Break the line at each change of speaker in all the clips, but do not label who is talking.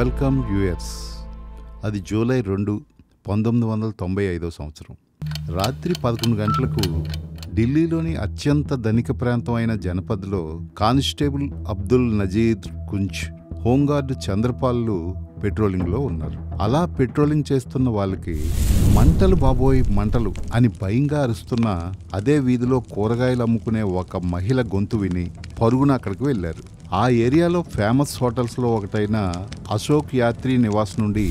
Welcome US. అది July 2, 1995 సంవత్సరం. రాత్రి 11 గంటలకు ఢిల్లీలోని అత్యంత ధనిక ప్రాంతం అయిన జనపద్లో కానిస్టేబుల్ అబ్దుల్ నజీర్ కుంజ్, హోంగార్డు చంద్రపాల్లు పెట్రోలింగ్లో ఉన్నారు. అలా పెట్రోలింగ్ చేస్తున్న వాళ్ళకి మంటలు బాబోయ్ మంటలు అని భయంగా అరుస్తున్న అదే వీధిలో కూరగాయలు అమ్ముకునే ఒక మహిళ గొంతు విని పరుగున అక్కడికి వెళ్లారు. ఆ ఏరియాలో ఫేమస్ హోటల్స్లో ఒకటైన అశోక్ యాత్రి నివాస్ నుండి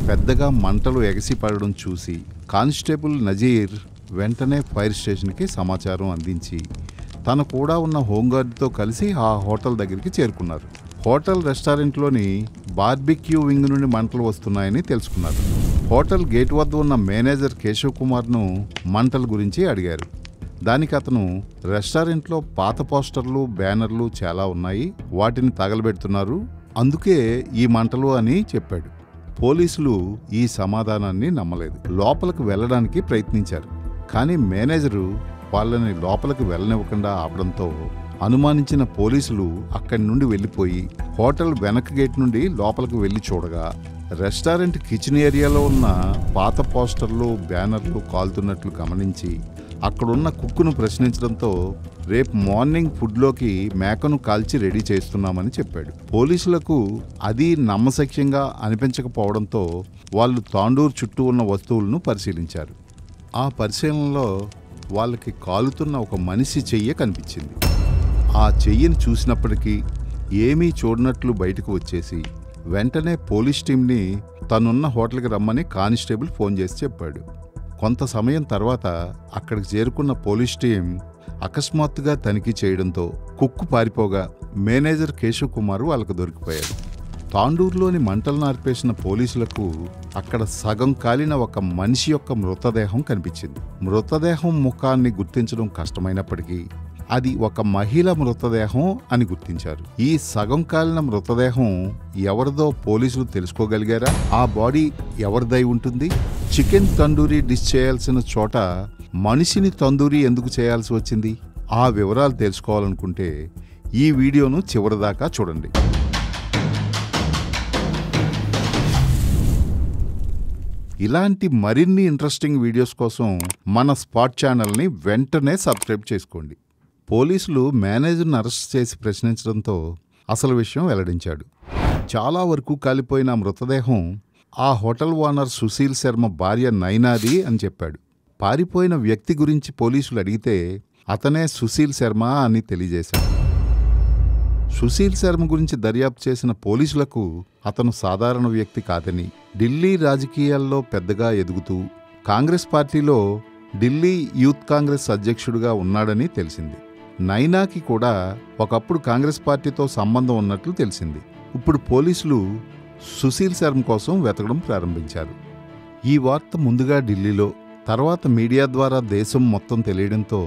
పెద్దగా మంటలు ఎగసిపడడం చూసి కానిస్టేబుల్ నజీర్ వెంటనే ఫైర్ స్టేషన్కి సమాచారం అందించి తను కూడా ఉన్న హోంగార్డుతో కలిసి ఆ హోటల్ దగ్గరికి చేరుకున్నారు. హోటల్ రెస్టారెంట్లోని బార్బిక్యూ వింగ్ నుండి మంటలు వస్తున్నాయని తెలుసుకున్నారు. హోటల్ గేట్ వద్ద ఉన్న మేనేజర్ కేశవ్ కుమార్ను మంటల గురించి అడిగారు. దానికి అతను, రెస్టారెంట్లో పాత పోస్టర్లు, బ్యానర్లు చాలా ఉన్నాయి, వాటిని తగలబెడుతున్నారు, అందుకే ఈ మంటలు అని చెప్పాడు. పోలీసులు ఈ సమాధానాన్ని నమ్మలేదు. లోపలికి వెళ్ళడానికి ప్రయత్నించారు. కానీ మేనేజరు వాళ్ళని లోపలికి వెళ్ళనివ్వకుండా ఆపడంతో అనుమానించిన పోలీసులు అక్కడి నుండి వెళ్ళిపోయి హోటల్ వెనక గేట్ నుండి లోపలికి వెళ్ళి చూడగా రెస్టారెంట్ కిచెన్ ఏరియాలో ఉన్న పాత పోస్టర్లు, బ్యానర్లు కాలుతున్నట్లు గమనించి అక్కడున్న కుక్కును ప్రశ్నించడంతో రేపు మార్నింగ్ ఫుడ్లోకి మేకను కాల్చి రెడీ చేస్తున్నామని చెప్పాడు. పోలీసులకు అది నమ్మశక్యంగా అనిపించకపోవడంతో వాళ్ళు తాండూర్ చుట్టూ ఉన్న వస్తువులను పరిశీలించారు. ఆ పరిశీలనలో వాళ్ళకి కాలుతున్న ఒక మనిషి చెయ్యి కనిపించింది. ఆ చెయ్యిని చూసినప్పటికీ ఏమీ చూడనట్లు బయటకు వచ్చేసి వెంటనే పోలీస్ టీంని తనున్న హోటల్కి రమ్మని కానిస్టేబుల్ ఫోన్ చేసి చెప్పాడు. కొంత సమయం తర్వాత అక్కడికి చేరుకున్న పోలీస్ టీం అకస్మాత్తుగా తనిఖీ చేయడంతో కుక్కు పారిపోగా మేనేజర్ కేశవ్ కుమార్ వాళ్ళకు దొరికిపోయాడు. తాండూరులోని మంటలు నార్పేసిన పోలీసులకు అక్కడ సగం కాలిన ఒక మనిషి యొక్క మృతదేహం కనిపించింది. మృతదేహం ముఖాన్ని గుర్తించడం కష్టమైనప్పటికీ అది ఒక మహిళ మృతదేహం అని గుర్తించారు. ఈ సగం కాలిన మృతదేహం ఎవరిదో పోలీసులు తెలుసుకోగలిగారా? ఆ బాడీ ఎవరిదై ఉంటుంది? చికెన్ తందూరీ డిష్ చేయాల్సిన చోట మనిషిని తందూరీ ఎందుకు చేయాల్సి వచ్చింది? ఆ వివరాలు తెలుసుకోవాలనుకుంటే ఈ వీడియోను చివరిదాకా చూడండి. ఇలాంటి మరిన్ని ఇంట్రెస్టింగ్ వీడియోస్ కోసం మన స్పాట్ ఛానల్ని వెంటనే సబ్స్క్రైబ్ చేసుకోండి. పోలీసులు మేనేజర్ను అరెస్ట్ చేసి ప్రశ్నించడంతో అసలు విషయం వెల్లడించాడు. చాలా వరకు కాలిపోయిన మృతదేహం ఆ హోటల్ ఓనర్ సుశీల్ శర్మ భార్య నైనాది అని చెప్పాడు. పారిపోయిన వ్యక్తి గురించి పోలీసులు అడిగితే అతనే సుశీల్ శర్మ అని తెలియజేశాడు. సుశీల్ శర్మ గురించి దర్యాప్తు చేసిన పోలీసులకు అతను సాధారణ వ్యక్తి కాదని, ఢిల్లీ రాజకీయాల్లో పెద్దగా ఎదుగుతూ కాంగ్రెస్ పార్టీలో ఢిల్లీ యూత్ కాంగ్రెస్ అధ్యక్షుడిగా ఉన్నాడని తెలిసింది. నైనాకి కూడా ఒకప్పుడు కాంగ్రెస్ పార్టీతో సంబంధం ఉన్నట్లు తెలిసింది. ఇప్పుడు పోలీసులు సుశీల్ శర్మ కోసం వెతకడం ప్రారంభించారు. ఈ వార్త ముందుగా ఢిల్లీలో, తర్వాత మీడియా ద్వారా దేశం మొత్తం తెలియడంతో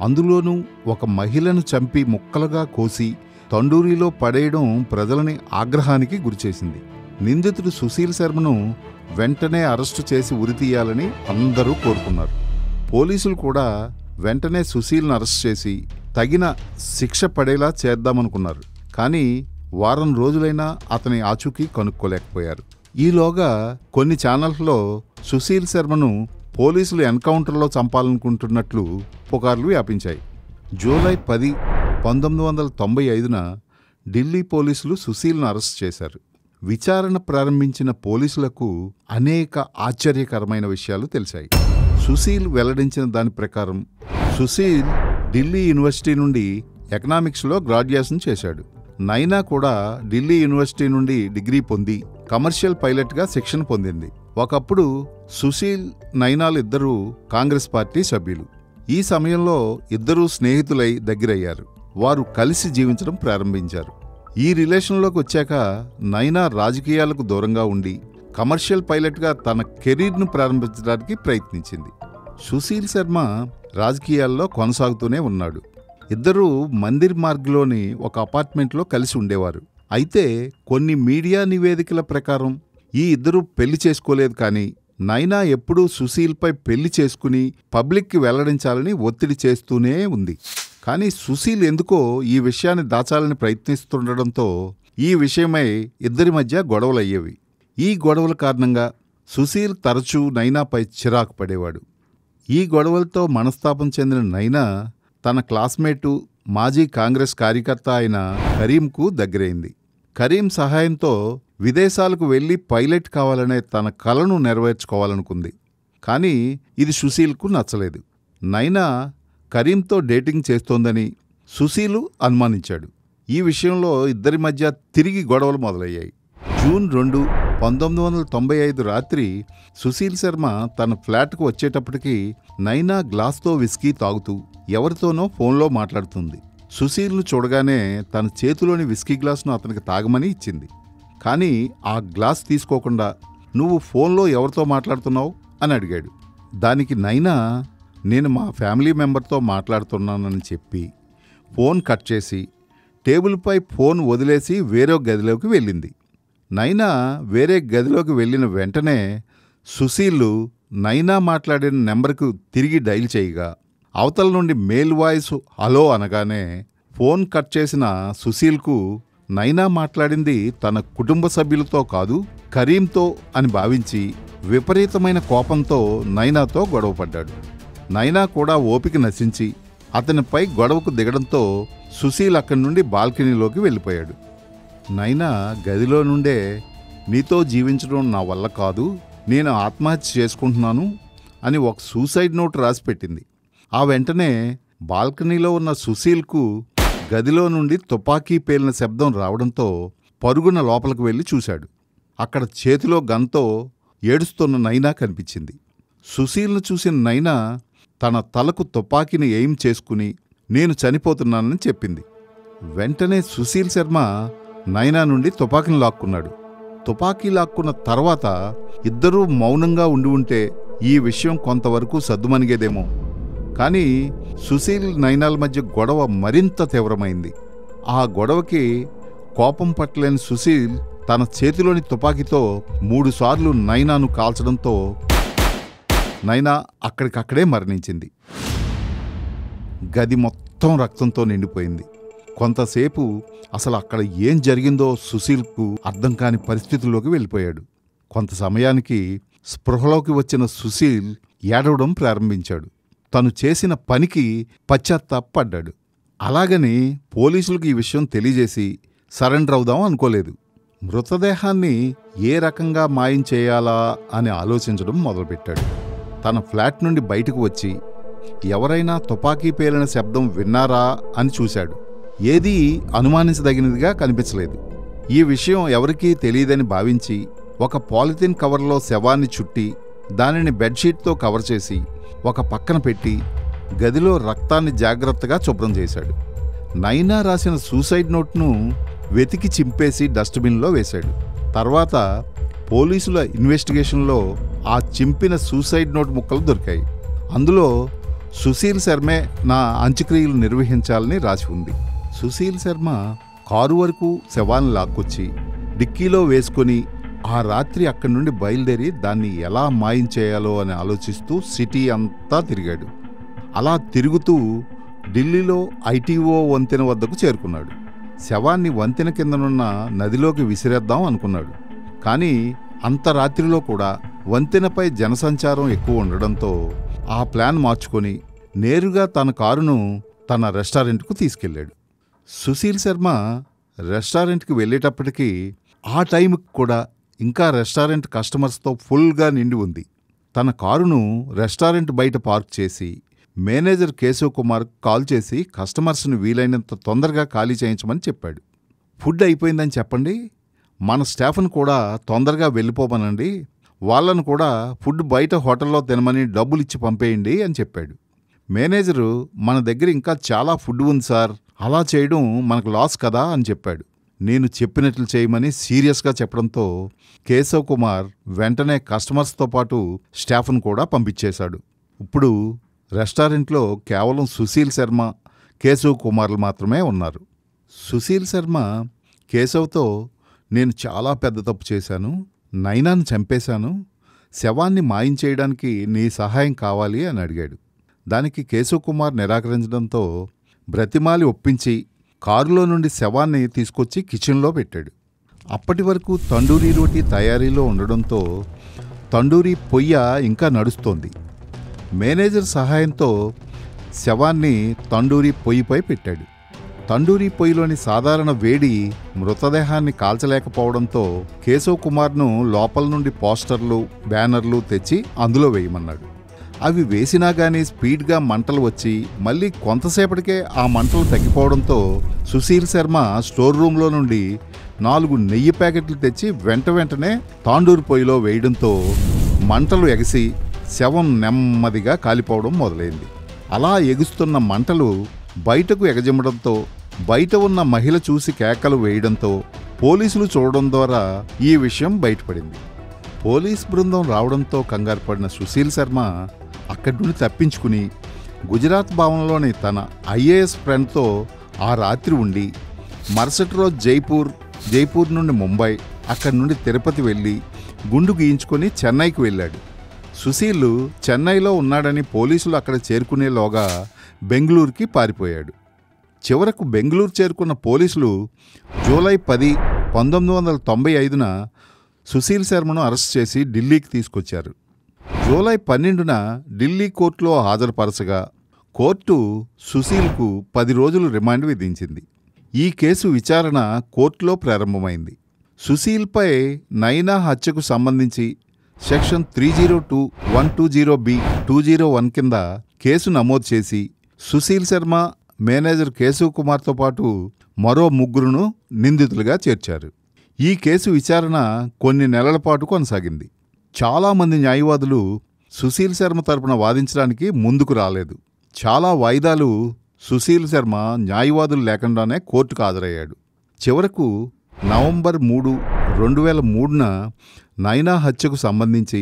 అందులోనూ ఒక మహిళను చంపి ముక్కలుగా కోసి తండూరీలో పడేయడం ప్రజలని ఆగ్రహానికి గురిచేసింది. నిందితుడు సుశీల్ శర్మను వెంటనే అరెస్టు చేసి ఉరితీయాలని అందరూ కోరుకున్నారు. పోలీసులు కూడా వెంటనే సుశీల్ను అరెస్ట్ చేసి తగిన శిక్ష పడేలా చేద్దామనుకున్నారు. కానీ వారం రోజులైనా అతని ఆచూకీ కనుక్కోలేకపోయారు. ఈలోగా కొన్ని ఛానల్స్లో సుశీల్ శర్మను పోలీసులు ఎన్కౌంటర్లో చంపాలనుకుంటున్నట్లు పుకార్లు వ్యాపించాయి. జూలై 10, 1995న ఢిల్లీ పోలీసులు సుశీల్ను అరెస్ట్ చేశారు. విచారణ ప్రారంభించిన పోలీసులకు అనేక ఆశ్చర్యకరమైన విషయాలు తెలిసాయి. సుశీల్ వెల్లడించిన దాని ప్రకారం సుశీల్ ఢిల్లీ యూనివర్సిటీ నుండి ఎకనామిక్స్లో గ్రాడ్యుయేషన్ చేశాడు. నైనా కూడా ఢిల్లీ యూనివర్సిటీ నుండి డిగ్రీ పొంది కమర్షియల్ పైలట్గా శిక్షణ పొందింది. ఒకప్పుడు సుశీల్, నైనాలు ఇద్దరూ కాంగ్రెస్ పార్టీ సభ్యులు. ఈ సమయంలో ఇద్దరూ స్నేహితులై దగ్గరయ్యారు. వారు కలిసి జీవించడం ప్రారంభించారు. ఈ రిలేషన్లోకి వచ్చాక నైనా రాజకీయాలకు దూరంగా ఉండి కమర్షియల్ పైలట్గా తన కెరీర్ను ప్రారంభించడానికి ప్రయత్నించింది. సుశీల్ శర్మ రాజకీయాల్లో కొనసాగుతూనే ఉన్నాడు. ఇద్దరూ మందిర్ మార్గ్లోని ఒక అపార్ట్మెంట్లో కలిసి ఉండేవారు. అయితే కొన్ని మీడియా నివేదికల ప్రకారం ఈ ఇద్దరూ పెళ్లి చేసుకోలేదు. కానీ నైనా ఎప్పుడూ సుశీల్పై పెళ్లి చేసుకుని పబ్లిక్కి వెల్లడించాలని ఒత్తిడి చేస్తూనే ఉంది. కానీ సుశీల్ ఎందుకో ఈ విషయాన్ని దాచాలని ప్రయత్నిస్తుండడంతో ఈ విషయమై ఇద్దరి మధ్య గొడవలయ్యేవి. ఈ గొడవల కారణంగా సుశీల్ తరచూ నైనాపై చిరాకు పడేవాడు. ఈ గొడవలతో మనస్తాపం చెందిన నైనా తన క్లాస్మేటు మాజీ కాంగ్రెస్ కార్యకర్త అయిన కరీంకు దగ్గరైంది. కరీం సహాయంతో విదేశాలకు వెళ్లి పైలట్ కావాలనే తన కలను నెరవేర్చుకోవాలనుకుంది. కానీ ఇది సుశీల్కు నచ్చలేదు. నైనా కరీంతో డేటింగ్ చేస్తోందని సుశీలు అనుమానించాడు. ఈ విషయంలో ఇద్దరి మధ్య తిరిగి గొడవలు మొదలయ్యాయి. జూన్ 2, 1995 రాత్రి సుశీల్ శర్మ తన ఫ్లాట్కు వచ్చేటప్పటికి నైనా గ్లాస్తో విస్కీ తాగుతూ ఎవరితోనో ఫోన్లో మాట్లాడుతుంది. సుశీల్ను చూడగానే తన చేతిలోని విస్కీ గ్లాసును అతనికి తాగమని ఇచ్చింది. కానీ ఆ గ్లాస్ తీసుకోకుండా నువ్వు ఫోన్లో ఎవరితో మాట్లాడుతున్నావు అని అడిగాడు. దానికి నైనా నేను మా ఫ్యామిలీ మెంబర్తో మాట్లాడుతున్నానని చెప్పి ఫోన్ కట్ చేసి టేబుల్పై ఫోన్ వదిలేసి వేరే గదిలోకి వెళ్ళింది. నైనా వేరే గదిలోకి వెళ్ళిన వెంటనే సుశీలు నైనా మాట్లాడిన నెంబర్కు తిరిగి డైల్ చేయగా అవతల నుండి మేల్ వాయిస్ హలో అనగానే ఫోన్ కట్ చేసిన సుశీల్కు నైనా మాట్లాడింది తన కుటుంబ సభ్యులతో కాదు కరీంతో అని భావించి విపరీతమైన కోపంతో నైనాతో గొడవపడ్డాడు. నైనా కూడా ఓపిక నశించి అతనిపై గొడవకు దిగడంతో సుశీల్ అక్కడి నుండి బాల్కనీలోకి వెళ్ళిపోయాడు. నైనా గదిలో నుండే నీతో జీవించడం నా వల్ల కాదు, నేను ఆత్మహత్య చేసుకుంటున్నాను అని ఒక సూసైడ్ నోట్ రాసిపెట్టింది. ఆ వెంటనే బాల్కనీలో ఉన్న సుశీల్కు గదిలో నుండి తుపాకీ పేలిన శబ్దం రావడంతో పరుగున లోపలికి వెళ్ళి చూశాడు. అక్కడ చేతిలో గన్తో ఏడుస్తున్న నైనా కనిపించింది. సుశీల్ను చూసిన నైనా తన తలకు తుపాకీని ఎయిమ్ చేసుకుని నేను చనిపోతున్నానని చెప్పింది. వెంటనే సుశీల్ శర్మ నైనా నుండి తుపాకీని లాక్కున్నాడు. తుపాకీ లాక్కున్న తర్వాత ఇద్దరూ మౌనంగా ఉండి ఈ విషయం కొంతవరకు సద్దుమణిగేదేమో. కానీ సుశీల్ నైనాల మధ్య గొడవ మరింత తీవ్రమైంది. ఆ గొడవకి కోపం పట్టలేని సుశీల్ తన చేతిలోని తుపాకీతో 3 సార్లు నైనాను కాల్చడంతో నైనా అక్కడికక్కడే మరణించింది. గది మొత్తం రక్తంతో నిండిపోయింది. కొంతసేపు అసలు అక్కడ ఏం జరిగిందో సుశీల్కు అర్థం కాని పరిస్థితుల్లోకి వెళ్ళిపోయాడు. కొంత సమయానికి స్పృహలోకి వచ్చిన సుశీల్ ఏడవడం ప్రారంభించాడు. తను చేసిన పనికి పశ్చాత్తాపడ్డాడు. అలాగని పోలీసులకు ఈ విషయం తెలియజేసి సరెండర్ అవుదాం అనుకోలేదు. మృతదేహాన్ని ఏ రకంగా మాయం చేయాలా అని ఆలోచించడం మొదలుపెట్టాడు. తన ఫ్లాట్ నుండి బయటకు వచ్చి ఎవరైనా తుపాకీ పేలిన శబ్దం విన్నారా అని చూశాడు. ఏదీ అనుమానించదగినదిగా కనిపించలేదు. ఈ విషయం ఎవరికీ తెలియదని భావించి ఒక పాలిథిన్ కవర్లో శవాన్ని చుట్టి దానిని బెడ్షీట్తో కవర్ చేసి ఒక పక్కన పెట్టి గదిలో రక్తాన్ని జాగ్రత్తగా శుభ్రం చేశాడు. నైనా రాసిన సూసైడ్ నోట్ను వెతికి చింపేసి డస్ట్బిన్లో వేశాడు. తర్వాత పోలీసుల ఇన్వెస్టిగేషన్లో ఆ చింపిన సూసైడ్ నోట్ ముక్కలు దొరికాయి. అందులో సుశీల్ శర్మే నా అంత్యక్రియలు నిర్వహించాలని రాసి ఉంది. సుశీల్ శర్మ కారు వరకు శవాన్ని లాక్కొచ్చి డిక్కీలో వేసుకొని ఆ రాత్రి అక్కడి నుండి బయలుదేరి దాన్ని ఎలా మాయం చేయాలో అని ఆలోచిస్తూ సిటీ అంతా తిరిగాడు. అలా తిరుగుతూ ఢిల్లీలో ఐటీఓ వంతెన వద్దకు చేరుకున్నాడు. శవాన్ని వంతెన కిందనున్న నదిలోకి విసిరేద్దాం అనుకున్నాడు. కానీ అంత రాత్రిలో కూడా వంతెనపై జనసంచారం ఎక్కువ ఉండడంతో ఆ ప్లాన్ మార్చుకొని నేరుగా తన కారును తన రెస్టారెంట్కు తీసుకెళ్లాడు. సుశీల్ శర్మ రెస్టారెంట్కి వెళ్ళేటప్పటికీ ఆ టైంకి కూడా ఇంకా రెస్టారెంట్ కస్టమర్స్తో ఫుల్గా నిండి ఉంది. తన కారును రెస్టారెంట్ బయట పార్క్ చేసి మేనేజర్ కేశవ్ కుమార్ కాల్ చేసి కస్టమర్స్ని వీలైనంత తొందరగా ఖాళీ చేయించమని చెప్పాడు. ఫుడ్ అయిపోయిందని చెప్పండి, మన స్టాఫ్ను కూడా తొందరగా వెళ్ళిపోమనండి, వాళ్ళను కూడా ఫుడ్ బయట హోటల్లో తినమని డబ్బులిచ్చి పంపేయండి అని చెప్పాడు. మేనేజరు మన దగ్గర ఇంకా చాలా ఫుడ్ ఉంది సార్, అలా చేయడం మనకు లాస్ కదా అని చెప్పాడు. నేను చెప్పినట్లు చేయమని సీరియస్గా చెప్పడంతో కేశవ్ కుమార్ వెంటనే కస్టమర్స్తో పాటు స్టాఫ్ను కూడా పంపించేశాడు. ఇప్పుడు రెస్టారెంట్లో కేవలం సుశీల్ శర్మ, కేశవ్ కుమార్లు మాత్రమే ఉన్నారు. సుశీల్ శర్మ కేశవ్తో నేను చాలా పెద్ద తప్పు చేశాను, నైనాను చంపేశాను, శవాన్ని మాయం చేయడానికి నీ సహాయం కావాలి అని అడిగాడు. దానికి కేశవ్ కుమార్ నిరాకరించడంతో బ్రతిమాలి ఒప్పించి కారులో నుండి శవాన్ని తీసుకొచ్చి కిచెన్లో పెట్టాడు. అప్పటి వరకు తండూరీ రోటీ తయారీలో ఉండడంతో తండూరీ పొయ్య ఇంకా నడుస్తోంది. మేనేజర్ సహాయంతో శవాన్ని తండూరీ పొయ్యిపై పెట్టాడు. తండూరీ పొయ్యిలోని సాధారణ వేడి మృతదేహాన్ని కాల్చలేకపోవడంతో కేశవ్ కుమార్ను లోపల నుండి పోస్టర్లు, బ్యానర్లు తెచ్చి అందులో వేయమన్నాడు. అవి వేసినా గానీ స్పీడ్గా మంటలు వచ్చి మళ్ళీ కొంతసేపటికే ఆ మంటలు తగ్గిపోవడంతో సుశీల్ శర్మ స్టోర్ రూంలో నుండి 4 నెయ్యి ప్యాకెట్లు తెచ్చి వెంటనే తాండూరు పొయ్యిలో వేయడంతో మంటలు ఎగసి శవం నెమ్మదిగా కాలిపోవడం మొదలైంది. అలా ఎగుస్తున్న మంటలు బయటకు ఎగజిమ్మడంతో బయట ఉన్న మహిళ చూసి కేకలు వేయడంతో పోలీసులు చూడడం ద్వారా ఈ విషయం బయటపడింది. పోలీస్ బృందం రావడంతో కంగారు పడిన సుశీల్ శర్మ అక్కడి నుండి తప్పించుకుని గుజరాత్ భవన్లోని తన ఐఏఎస్ ఫ్రెండ్తో ఆ రాత్రి ఉండి మరుసటి రోజు జైపూర్ నుండి ముంబై, అక్కడి నుండి తిరుపతి వెళ్ళి గుండు గీయించుకొని చెన్నైకి వెళ్ళాడు. సుశీల్ చెన్నైలో ఉన్నాడని పోలీసులు అక్కడ చేరుకునేలోగా బెంగళూరుకి పారిపోయాడు. చివరకు బెంగళూరు చేరుకున్న పోలీసులు జూలై 10, 1995న సుశీల్ శర్మను అరెస్ట్ చేసి ఢిల్లీకి తీసుకొచ్చారు. జూలై 12న ఢిల్లీ కోర్టులో హాజరుపరచగా కోర్టు సుశీల్కు 10 రోజులు రిమాండ్ విధించింది. ఈ కేసు విచారణ కోర్టులో ప్రారంభమైంది. సుశీల్పై నైనా హత్యకు సంబంధించి సెక్షన్ 302(120)(b) 201 కింద కేసు నమోదు చేసి సుశీల్ శర్మ, మేనేజర్ కేశవ్ కుమార్తో పాటు మరో 3 నిందితులుగా చేర్చారు. ఈ కేసు విచారణ కొన్ని నెలల పాటు కొనసాగింది. చాలామంది న్యాయవాదులు సుశీల్ శర్మ తరపున వాదించడానికి ముందుకు రాలేదు. చాలా వాయిదాలు సుశీల్ శర్మ న్యాయవాదులు లేకుండానే కోర్టుకు హాజరయ్యాడు. చివరకు నవంబర్ 3, 2003న నైనా హత్యకు సంబంధించి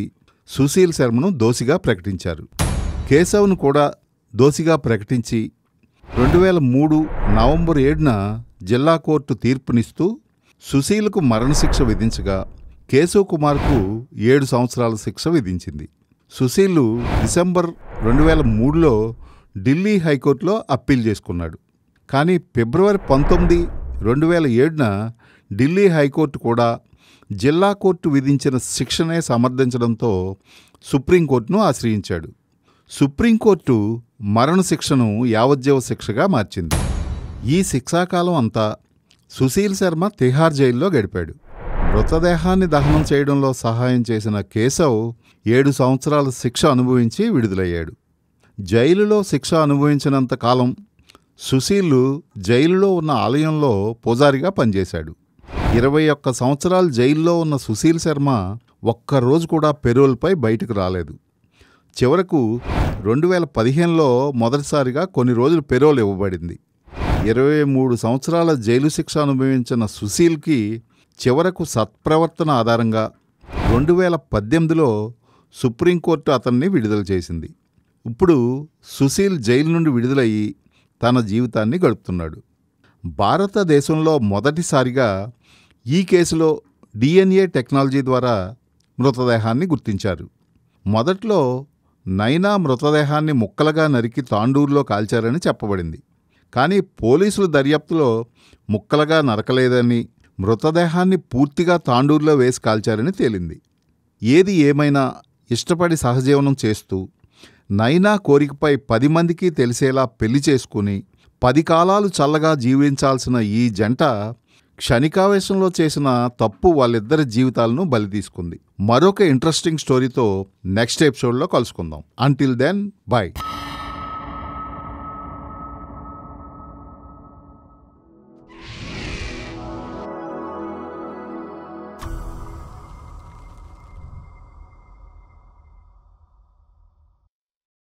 సుశీల్ శర్మను దోషిగా ప్రకటించారు. కేశవ్ను కూడా దోషిగా ప్రకటించి 2003 నవంబర్ 7న జిల్లా కోర్టు తీర్పునిస్తూ సుశీల్కు మరణశిక్ష విధించగా కేశవ్ కుమార్కు 7 సంవత్సరాల శిక్ష విధించింది. సుశీల్ డిసెంబర్ 2003లో ఢిల్లీ హైకోర్టులో అప్పీల్ చేసుకున్నాడు. కానీ ఫిబ్రవరి 19, 2007న ఢిల్లీ హైకోర్టు కూడా జిల్లా కోర్టు విధించిన శిక్షనే సమర్థించడంతో సుప్రీంకోర్టును ఆశ్రయించాడు. సుప్రీంకోర్టు మరణశిక్షను యావజ్జీవ శిక్షగా మార్చింది. ఈ శిక్షాకాలం అంతా సుశీల్ శర్మ తిహార్ జైల్లో గడిపాడు. మృతదేహాన్ని దహనం చేయడంలో సహాయం చేసిన కేశవ్ 7 సంవత్సరాల శిక్ష అనుభవించి విడుదలయ్యాడు. జైలులో శిక్ష అనుభవించినంత కాలం సుశీల్ జైలులో ఉన్న ఆలయంలో పూజారిగా పనిచేశాడు. 21 సంవత్సరాలు జైల్లో ఉన్న సుశీల్ శర్మ ఒక్కరోజు కూడా పెరోల్పై బయటకు రాలేదు. చివరకు 2015లో మొదటిసారిగా కొన్ని రోజులు పెరోల్ ఇవ్వబడింది. 23 సంవత్సరాల జైలు శిక్ష అనుభవించిన సుశీల్కి చివరకు సత్ప్రవర్తన ఆధారంగా 2018లో సుప్రీంకోర్టు అతన్ని విడుదల చేసింది. ఇప్పుడు సుశీల్ జైలు నుండి విడుదలయ్యి తన జీవితాన్ని గడుపుతున్నాడు. భారతదేశంలో మొదటిసారిగా ఈ కేసులో DNA టెక్నాలజీ ద్వారా మృతదేహాన్ని గుర్తించారు. మొదట్లో నైనా మృతదేహాన్ని ముక్కలుగా నరికి తాండూరులో కాల్చారని చెప్పబడింది. కానీ పోలీసుల దర్యాప్తులో ముక్కలుగా నరకలేదని, మృతదేహాన్ని పూర్తిగా తాండూరులో వేసి కాల్చారని తేలింది. ఏది ఏమైనా ఇష్టపడి సహజీవనం చేస్తూ నైనా కోరికపై 10 మందికి తెలిసేలా పెళ్లి చేసుకుని 10 కాలాలు చల్లగా జీవించాల్సిన ఈ జంట క్షణికావేశంలో చేసిన తప్పు వాళ్ళిద్దరి జీవితాలను బలి తీసుకుంది. మరొక ఇంట్రెస్టింగ్ స్టోరీతో నెక్స్ట్ ఎపిసోడ్లో కలుసుకుందాం. Until then by.